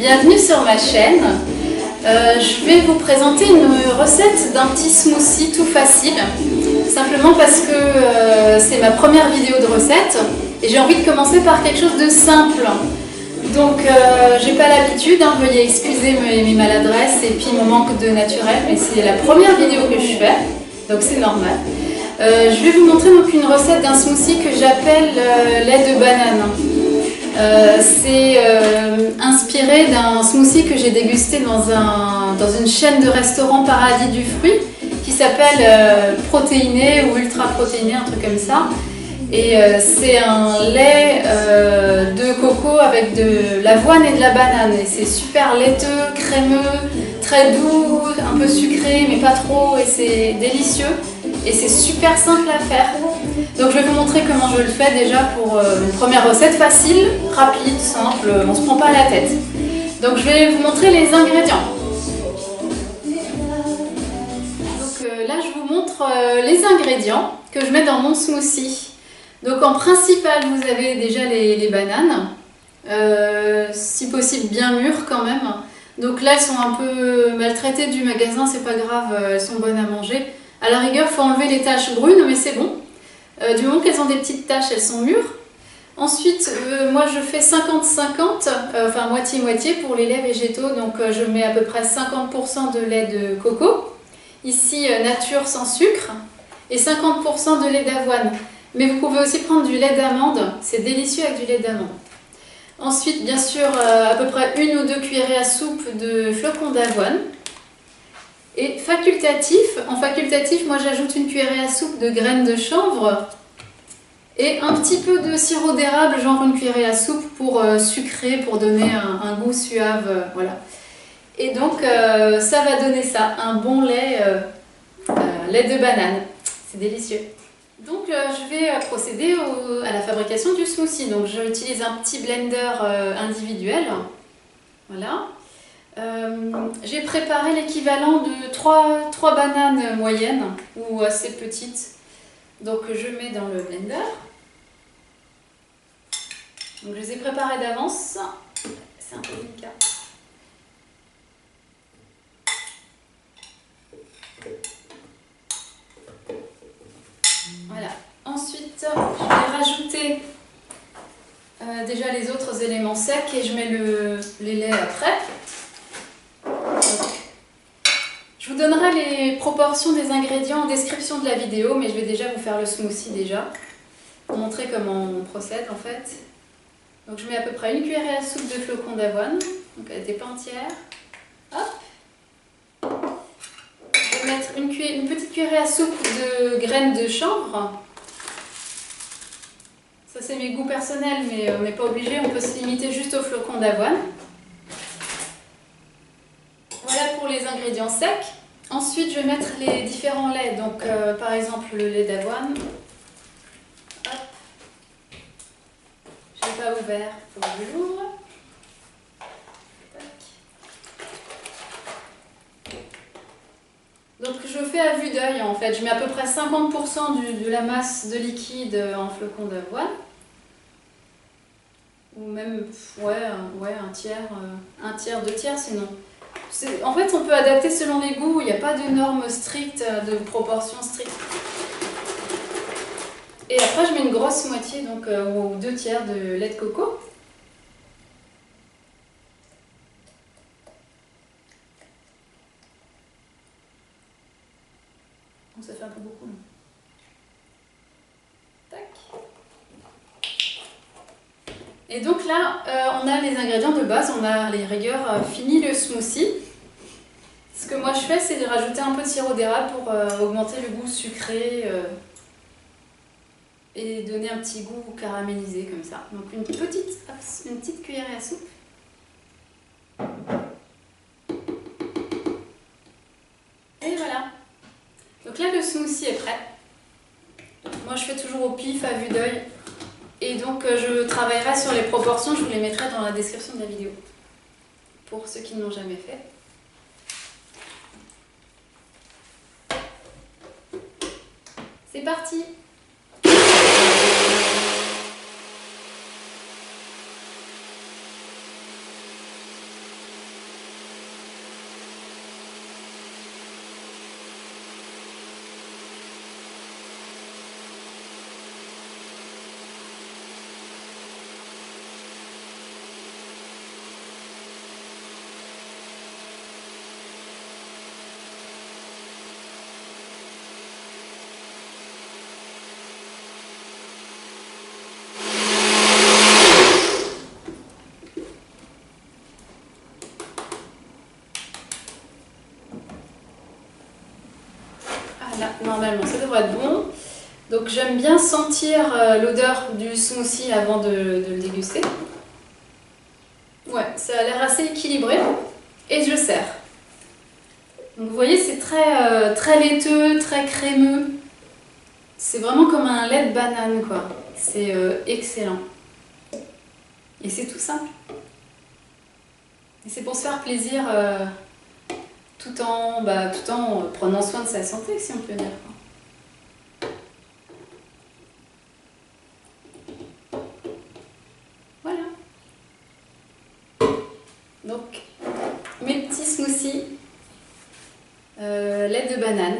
Bienvenue sur ma chaîne. Je vais vous présenter une recette d'un petit smoothie tout facile. Simplement parce que c'est ma première vidéo de recette et j'ai envie de commencer par quelque chose de simple. Donc j'ai pas l'habitude, veuillez excuser mes maladresses et puis mon manque de naturel, mais c'est la première vidéo que je fais, donc c'est normal. Je vais vous montrer donc une recette d'un smoothie que j'appelle lait de banane. C'est inspiré d'un smoothie que j'ai dégusté dans une chaîne de restaurants Paradis du fruit qui s'appelle Protéiné ou Ultra Protéiné, un truc comme ça. Et c'est un lait de coco avec de l'avoine et de la banane. Et c'est super laiteux, crémeux, très doux, un peu sucré mais pas trop, et c'est délicieux. Et c'est super simple à faire. Donc je vais vous montrer comment je le fais déjà pour une première recette facile, rapide, simple, on ne se prend pas à la tête. Donc je vais vous montrer les ingrédients. Donc là je vous montre les ingrédients que je mets dans mon smoothie. Donc en principal vous avez déjà les bananes, si possible bien mûres quand même. Donc là elles sont un peu maltraitées du magasin, c'est pas grave, elles sont bonnes à manger. À la rigueur, il faut enlever les taches brunes, mais c'est bon. Du moment qu'elles ont des petites taches, elles sont mûres. Ensuite, moi je fais 50-50, enfin moitié-moitié pour les laits végétaux. Donc je mets à peu près 50% de lait de coco. Ici, nature sans sucre. Et 50% de lait d'avoine. Mais vous pouvez aussi prendre du lait d'amande. C'est délicieux avec du lait d'amande. Ensuite, bien sûr, à peu près 1 ou 2 cuillerées à soupe de flocons d'avoine. Et en facultatif, moi j'ajoute une cuillerée à soupe de graines de chanvre et un petit peu de sirop d'érable, genre une cuillerée à soupe pour sucrer, pour donner un goût suave, voilà. Et donc ça va donner ça, un bon lait, lait de banane, c'est délicieux. Donc je vais procéder à la fabrication du smoothie. Donc j'utilise un petit blender individuel, voilà. J'ai préparé l'équivalent de 3 bananes moyennes ou assez petites, donc je mets dans le blender. Donc je les ai préparées d'avance, c'est un peu délicat. Voilà, ensuite je vais rajouter déjà les autres éléments secs et je mets les laits après. Je vous donnerai les proportions des ingrédients en description de la vidéo, mais je vais déjà vous faire le smoothie déjà, pour montrer comment on procède en fait. Donc je mets à peu près 1 cuillerée à soupe de flocons d'avoine, donc elle n'était pas entière. Hop. Je vais mettre une petite cuillerée à soupe de graines de chanvre. Ça c'est mes goûts personnels, mais on n'est pas obligé, on peut se limiter juste aux flocons d'avoine. Voilà pour les ingrédients secs. Ensuite, je vais mettre les différents laits. Donc, par exemple, le lait d'avoine. Hop. Je n'ai pas ouvert, il faut que je l'ouvre. Donc, je fais à vue d'œil en fait. Je mets à peu près 50% de la masse de liquide en flocons d'avoine. Ou même, un tiers, 2 tiers sinon. En fait, on peut adapter selon les goûts, il n'y a pas de normes strictes, de proportions strictes. Et après, je mets une grosse moitié, donc, ou 2 tiers de lait de coco. Donc, ça fait un peu beaucoup. Tac. Et donc là, on a les ingrédients de base, on a les rigueurs fini le smoothie. Ce que moi je fais, c'est de rajouter un peu de sirop d'érable pour augmenter le goût sucré et donner un petit goût caramélisé comme ça. Donc une petite cuillerée à soupe. Et voilà. Donc là, le smoothie est prêt. Moi je fais toujours au pif, à vue d'œil. Et donc je travaillerai sur les proportions, je vous les mettrai dans la description de la vidéo, pour ceux qui ne l'ont jamais fait. C'est parti! j'aime bien sentir l'odeur du smoothie avant de le déguster. Ouais, ça a l'air assez équilibré et je sers. Donc vous voyez, c'est très laiteux, très crémeux. C'est vraiment comme un lait de banane, quoi. C'est excellent. Et c'est tout simple. Et c'est pour se faire plaisir tout en prenant soin de sa santé, si on peut dire. Voilà. Donc, mes petits smoothies, lait de banane.